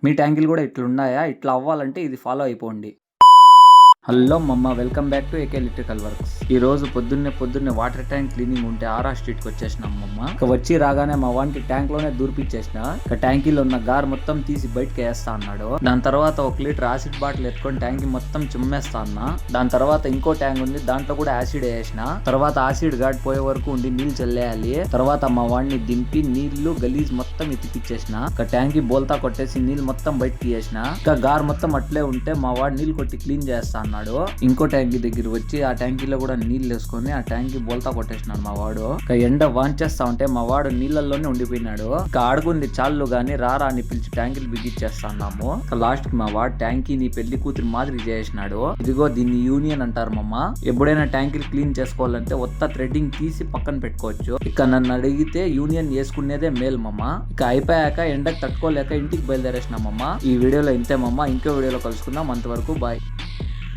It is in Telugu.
మీ ట్యాంకులు కూడా ఇట్లున్నాయా? ఇట్లా అవ్వాలంటే ఇది ఫాలో అయిపోండి. హలో మమ్మ, welcome back to AK electrical works. ఈ రోజు పొద్దున్నే వాటర్ ట్యాంక్ క్లీనింగ్ ఉంటే ఆరా స్ట్రీట్ కి వచ్చేసినాం మమ్మ. ఇక వచ్చి రాగానే మా వానికి ట్యాంక్ లోనే దూర్పిచ్చేసిన. ఇక ట్యాంకీలో ఉన్న గార్ మొత్తం తీసి బయటకి వేస్తా అన్నాడు. దాని తర్వాత 1 లీటర్ యాసిడ్ బాటిల్ ఎత్తుకొని ట్యాంకీ మొత్తం చిమ్మేస్తా అన్నా. దాని తర్వాత ఇంకో ట్యాంక్ ఉంది, దాంట్లో కూడా యాసిడ్ వేసిన. తర్వాత యాసిడ్ గాడ్ పోయే వరకు ఉండి నీళ్లు చల్లేయాలి. తర్వాత మా వాడిని దింపి నీళ్లు గలీజ్ మొత్తం ఎత్తిపిచ్చేసిన. ఇక ట్యాంకీ బోల్తా కొట్టేసి నీళ్ళు మొత్తం బయటకి తీసేసిన. ఇక గార్ మొత్తం అట్లే ఉంటే మా వాడు నీళ్ళు కొట్టి క్లీన్ చేస్తా అన్నాడు. ఇంకో ట్యాంకీ దగ్గర వచ్చి ఆ ట్యాంకీలో కూడా నీళ్ళు వేసుకొని ఆ ట్యాంకీ బోల్తా కొట్టేసినాడు మా వాడు. ఇక ఎండ వాన్ చేస్తా ఉంటే మా వాడు నీళ్ళల్లోనే ఉండిపోయినాడు. ఇక ఆడుకుంది చాలు గాని రారా అని పిలిచి ట్యాంకీలు బిగించేస్తున్నాము. లాస్ట్ కి మా వాడు ట్యాంకీని పెళ్లి కూతురు మాదిరి చేసినాడు. ఇదిగో దీన్ని యూనియన్ అంటారు మమ్మ. ఎప్పుడైనా ట్యాంకీలు క్లీన్ చేసుకోవాలంటే ఒత్త థ్రెడ్డింగ్ తీసి పక్కన పెట్టుకోవచ్చు. ఇక నన్ను అడిగితే యూనియన్ వేసుకునేదే మేలు మమ్మ. ఇక అయిపోయాక ఎండకు తట్టుకోలేక ఇంటికి బయలుదేరేసినామమ్మ. ఈ వీడియోలో ఇంతే మమ్మ. ఇంకో వీడియోలో కలుసుకుందాం. అంతవరకు బాయ్.